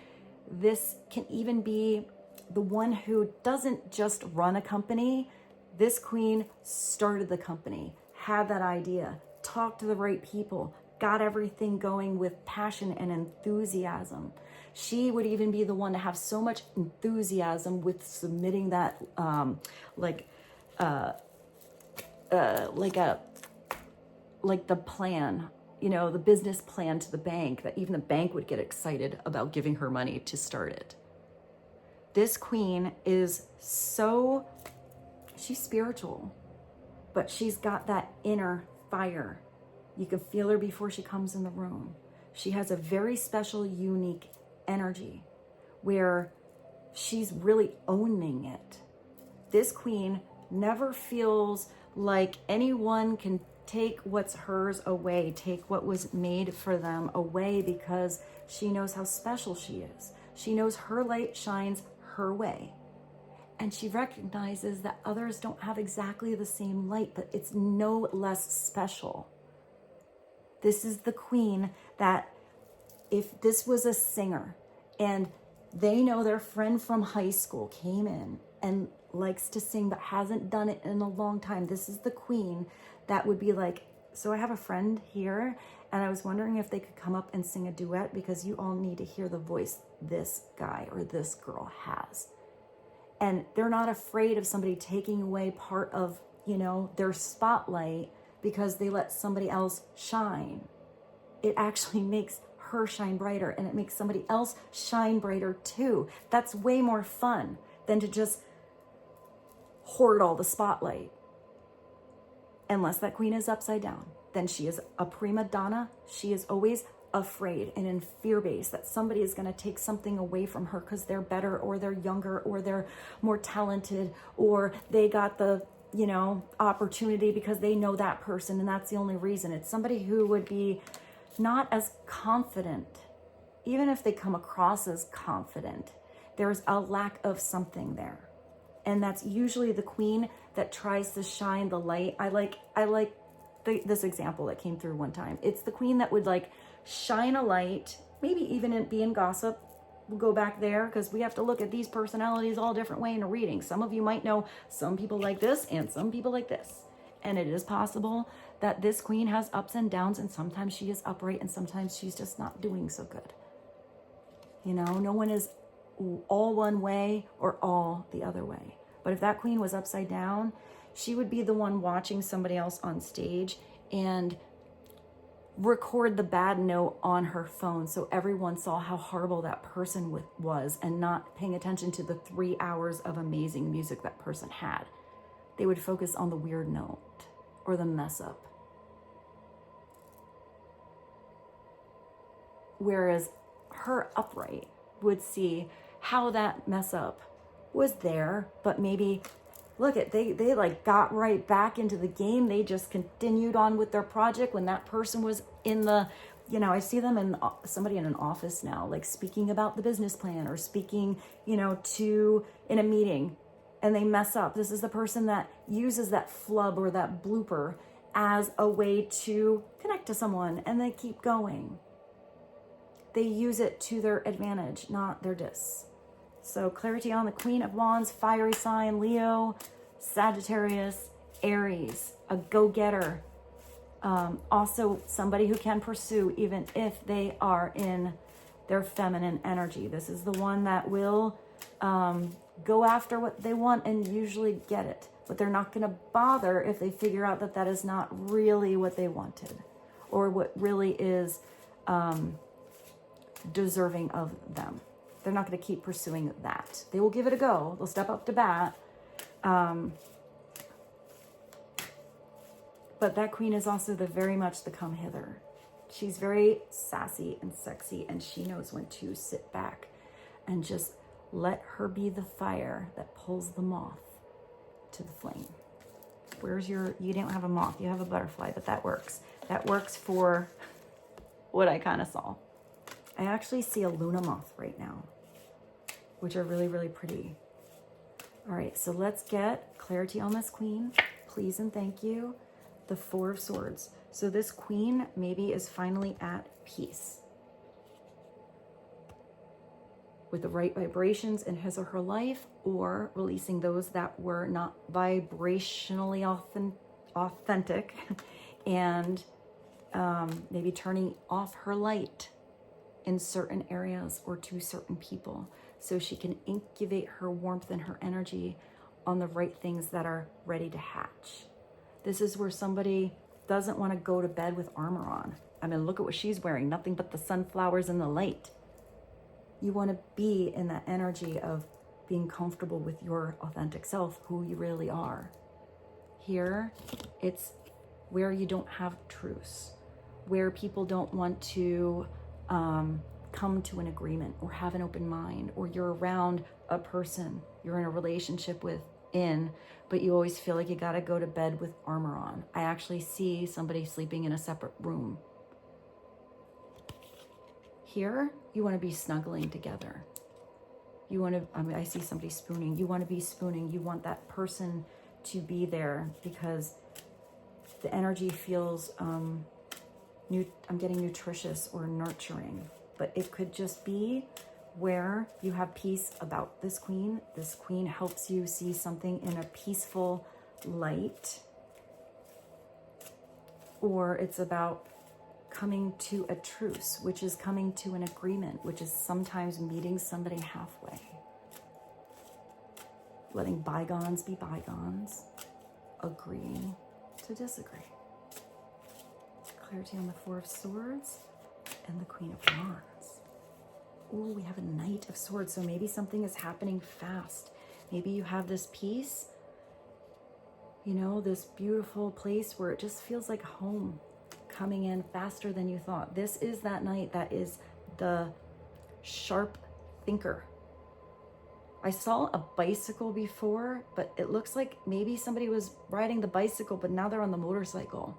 this can even be the one who doesn't just run a company. This queen started the company, had that idea, talked to the right people, got everything going with passion and enthusiasm. She would even be the one to have so much enthusiasm with submitting that, like the plan, you know, the business plan to the bank, that even the bank would get excited about giving her money to start it. This queen is so, she's spiritual, but she's got that inner fire. You can feel her before she comes in the room. She has a very special, unique energy where she's really owning it. This queen never feels like anyone can take what's hers away, take what was made for them away, because she knows how special she is. She knows her light shines her way. And she recognizes that others don't have exactly the same light, but it's no less special. This is the queen that, if this was a singer and they know their friend from high school came in and likes to sing but hasn't done it in a long time, this is the queen that would be like, so I have a friend here and I was wondering if they could come up and sing a duet, because you all need to hear the voice this guy or this girl has. And they're not afraid of somebody taking away part of, you know, their spotlight because they let somebody else shine. It actually makes her shine brighter, and it makes somebody else shine brighter too. That's way more fun than to just hoard all the spotlight. Unless that queen is upside down, then she is a prima donna. She is always afraid and in fear-based that somebody is going to take something away from her because they're better, or they're younger, or they're more talented, or they got the, you know, opportunity because they know that person and that's the only reason. It's somebody who would be not as confident. Even if they come across as confident, there's a lack of something there. And that's usually the queen that tries to shine the light. I like this example that came through one time. It's the queen that would like shine a light, maybe even be in gossip. We'll go back there because we have to look at these personalities all different way in a reading. Some of you might know some people like this and some people like this. And it is possible that this queen has ups and downs, and sometimes she is upright and sometimes she's just not doing so good. You know, no one is all one way or all the other way. But if that queen was upside down, she would be the one watching somebody else on stage and record the bad note on her phone so everyone saw how horrible that person was, and not paying attention to the 3 hours of amazing music that person had. They would focus on the weird note or the mess up. Whereas her upright would see how that mess up was there, but maybe look at, they like got right back into the game. They just continued on with their project when that person was in the, you know, I see them in somebody in an office now, like speaking about the business plan or speaking, you know, in a meeting, and they mess up. This is the person that uses that flub or that blooper as a way to connect to someone, and they keep going. They use it to their advantage, not their dis. So clarity on the Queen of Wands, fiery sign, Leo, Sagittarius, Aries, a go-getter. Also somebody who can pursue even if they are in their feminine energy. This is the one that will go after what they want and usually get it. But they're not going to bother if they figure out that that is not really what they wanted or what really is deserving of them. They're not going to keep pursuing that. They will give it a go. They'll step up to bat. But that queen is also very much the come hither. She's very sassy and sexy, and she knows when to sit back and just let her be the fire that pulls the moth to the flame. Where's your, you don't have a moth, you have a butterfly, but that works. That works for what I kind of saw. I actually see a Luna moth right now, which are really, really pretty. All right, so let's get clarity on this queen. Please and thank you. The Four of Swords. So this queen maybe is finally at peace with the right vibrations in his or her life, or releasing those that were not vibrationally authentic and maybe turning off her light in certain areas or to certain people so she can incubate her warmth and her energy on the right things that are ready to hatch. This is where somebody doesn't want to go to bed with armor on. I mean, look at what she's wearing, nothing but the sunflowers and the light. You want to be in that energy of being comfortable with your authentic self, who you really are. Here, it's where you don't have truce, where people don't want to come to an agreement or have an open mind, or you're around a person you're in a relationship with but you always feel like you got to go to bed with armor on. I actually see somebody sleeping in a separate room. Here, you want to be snuggling together. You want to, I mean, I see somebody spooning. You want to be spooning. You want that person to be there because the energy feels, I'm getting nutritious or nurturing. But it could just be where you have peace about this queen. This queen helps you see something in a peaceful light. Or it's about coming to a truce, which is coming to an agreement, which is sometimes meeting somebody halfway. Letting bygones be bygones. Agreeing to disagree. Clarity on the Four of Swords and the Queen of Wands. Ooh, we have a Knight of Swords, so maybe something is happening fast. Maybe you have this peace, you know, this beautiful place where it just feels like home, coming in faster than you thought. This is that Knight that is the sharp thinker. I saw a bicycle before, but it looks like maybe somebody was riding the bicycle, but now they're on the motorcycle.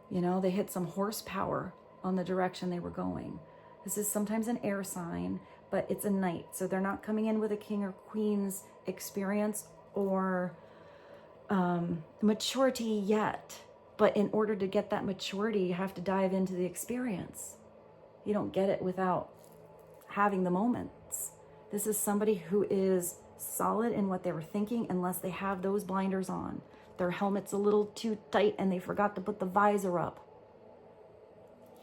You know, they hit some horsepower on the direction they were going. This is sometimes an air sign, but it's a Knight. So they're not coming in with a king or queen's experience or maturity yet. But in order to get that maturity, you have to dive into the experience. You don't get it without having the moments. This is somebody who is solid in what they were thinking unless they have those blinders on. Their helmet's a little too tight and they forgot to put the visor up.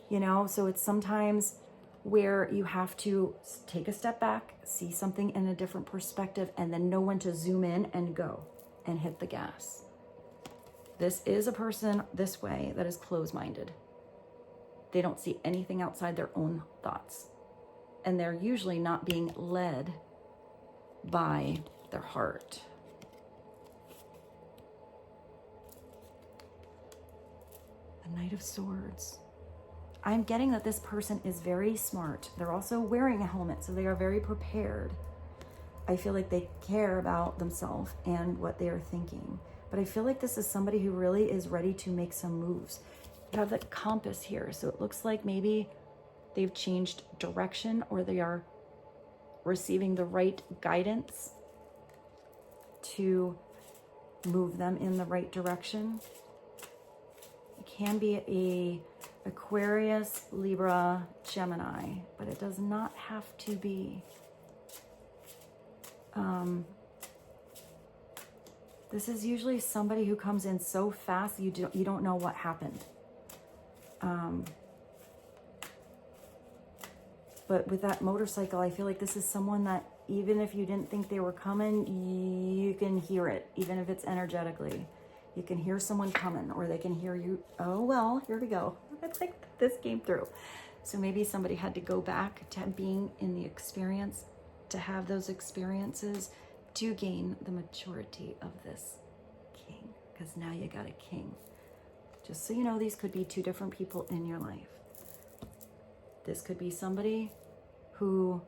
You know, so it's sometimes where you have to take a step back, see something in a different perspective, and then know when to zoom in and go and hit the gas. This is a person this way that is closed-minded. They don't see anything outside their own thoughts. And they're usually not being led by their heart. The Knight of Swords. I'm getting that this person is very smart. They're also wearing a helmet, so they are very prepared. I feel like they care about themselves and what they are thinking. But I feel like this is somebody who really is ready to make some moves. You have the compass here, so it looks like maybe they've changed direction or they are receiving the right guidance to move them in the right direction. It can be a Aquarius, Libra, Gemini, but it does not have to be. This is usually somebody who comes in so fast you don't know what happened. But with that motorcycle, I feel like this is someone that even if you didn't think they were coming, you can hear it, even if it's energetically. You can hear someone coming, or they can hear you. Oh, well, here we go. It's like this came through. So maybe somebody had to go back to being in the experience, to have those experiences, to gain the maturity of this king. Because now you got a king. Just so you know, these could be two different people in your life. This could be somebody who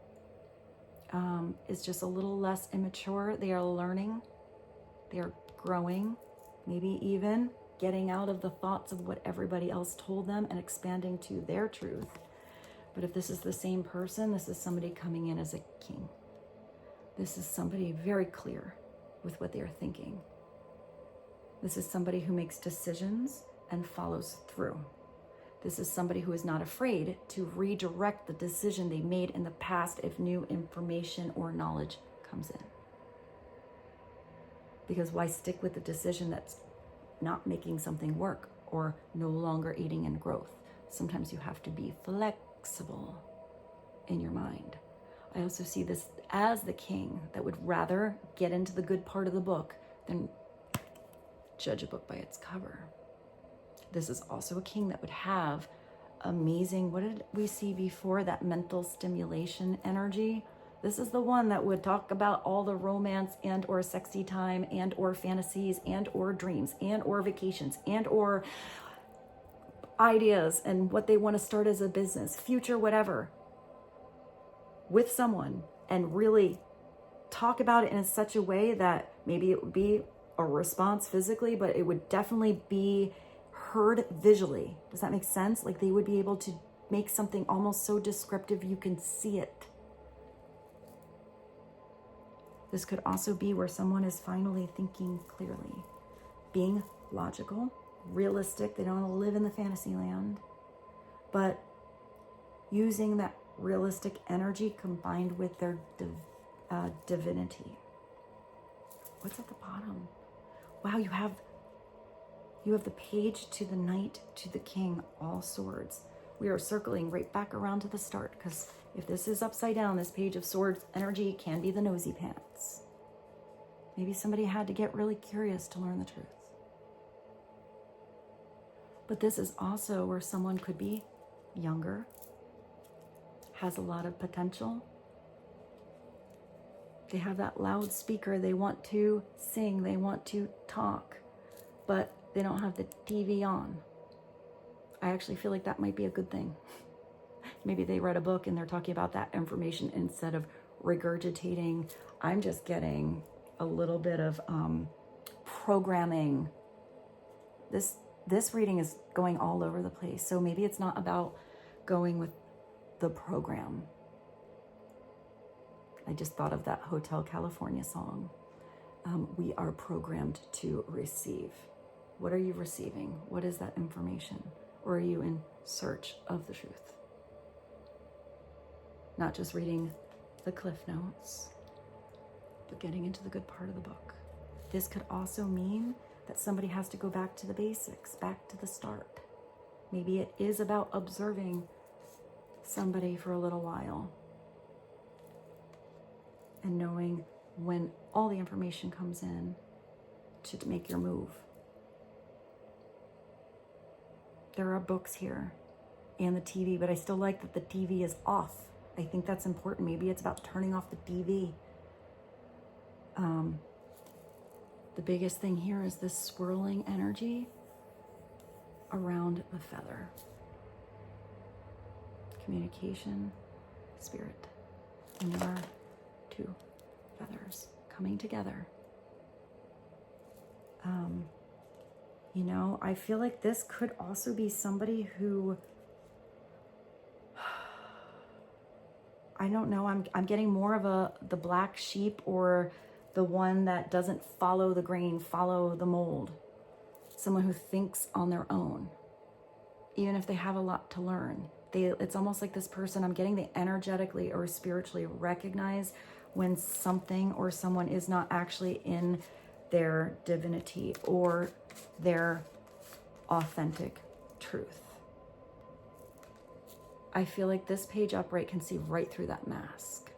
is just a little less immature. They are learning. They are growing. Maybe even getting out of the thoughts of what everybody else told them and expanding to their truth. But if this is the same person, this is somebody coming in as a king. This is somebody very clear with what they are thinking. This is somebody who makes decisions and follows through. This is somebody who is not afraid to redirect the decision they made in the past if new information or knowledge comes in. Because why stick with the decision that's not making something work or no longer aiding in growth? Sometimes you have to be flexible in your mind. I also see this as the king that would rather get into the good part of the book than judge a book by its cover. This is also a king that would have amazing, what did we see before, that mental stimulation energy? This is the one that would talk about all the romance and or sexy time and or fantasies and or dreams and or vacations and or ideas and what they want to start as a business, future, whatever, with someone, and really talk about it in such a way that maybe it would be a response physically, but it would definitely be heard visually. Does that make sense? Like they would be able to make something almost so descriptive you can see it. This could also be where someone is finally thinking clearly, being logical, realistic. They don't want to live in the fantasy land, but using that realistic energy combined with their divinity. What's at the bottom? Wow, you have the page to the knight to the king, all swords. We are circling right back around to the start, because if this is upside down, this page of swords energy can be the nosy pants. Maybe somebody had to get really curious to learn the truth. But this is also where someone could be younger, has a lot of potential. They have that loudspeaker, they want to sing, they want to talk, but they don't have the TV on. I actually feel like that might be a good thing. Maybe they read a book and they're talking about that information instead of regurgitating. I'm just getting a little bit of programming. This reading is going all over the place. So maybe it's not about going with the program. I just thought of that Hotel California song. We are programmed to receive. What are you receiving? What is that information? Or are you in search of the truth? Not just reading the cliff notes, but getting into the good part of the book. This could also mean that somebody has to go back to the basics, back to the start. Maybe it is about observing somebody for a little while and knowing when all the information comes in to make your move. There are books here and the TV, but I still like that the TV is off. I think that's important. Maybe it's about turning off the TV. The biggest thing here is this swirling energy around the feather. Communication, spirit. And there are two feathers coming together. You know, I feel like this could also be somebody who, I don't know, I'm getting more of the black sheep, or the one that doesn't follow the grain, follow the mold. Someone who thinks on their own, even if they have a lot to learn. It's almost like this person, I'm getting they energetically or spiritually recognize when something or someone is not actually in their divinity or their authentic truth. I feel like this page upright can see right through that mask.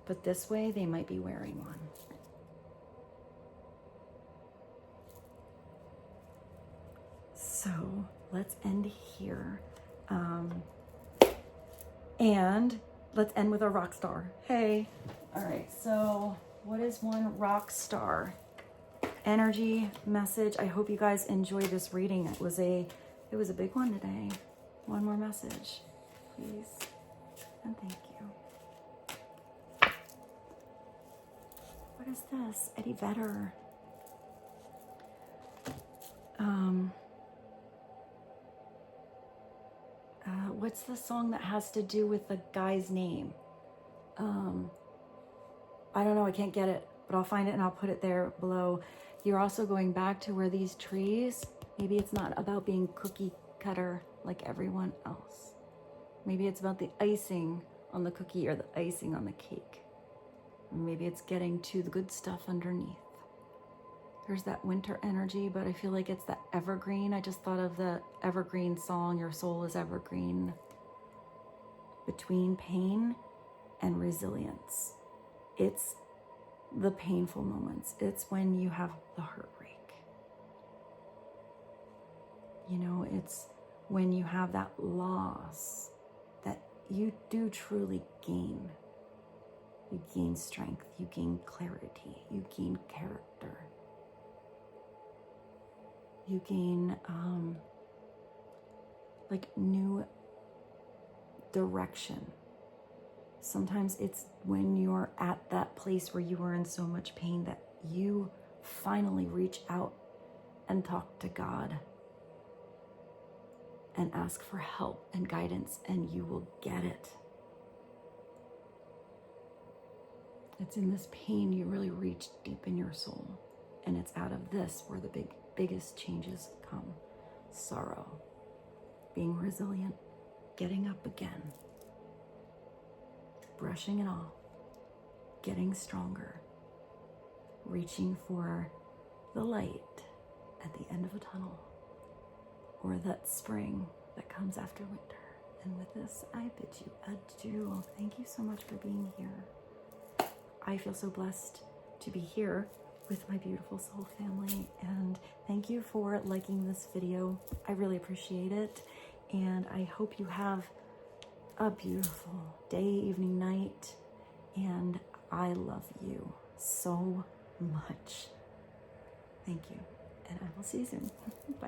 But this way, they might be wearing one. So let's end here. And let's end with a rock star. Hey. All right. So what is one rock star energy message? I hope you guys enjoyed this reading. It was a big one today. One more message, please. And thank you. What is this? Eddie Vedder. What's the song that has to do with the guy's name? I don't know. I can't get it, but I'll find it and I'll put it there below. You're also going back to where these trees, maybe it's not about being cookie cutter like everyone else. Maybe it's about the icing on the cookie or the icing on the cake. Or maybe it's getting to the good stuff underneath. There's that winter energy, but I feel like it's that evergreen. I just thought of the evergreen song, Your Soul is Evergreen. Between pain and resilience. It's the painful moments. It's when you have the heartbreak. You know, it's when you have that loss that you do truly gain. You gain strength, you gain clarity, you gain character. You gain like new direction. Sometimes it's when you're at that place where you are in so much pain that you finally reach out and talk to God and ask for help and guidance, and you will get it. It's in this pain you really reach deep in your soul, and it's out of this where the biggest changes come. Sorrow, being resilient, getting up again, brushing it off, getting stronger, reaching for the light at the end of a tunnel, or that spring that comes after winter. And with this, I bid you adieu. Thank you so much for being here. I feel so blessed to be here with my beautiful soul family, and thank you for liking this video. I really appreciate it, and I hope you have a beautiful day, evening, night, and I love you so much. Thank you, and I will see you soon. Bye.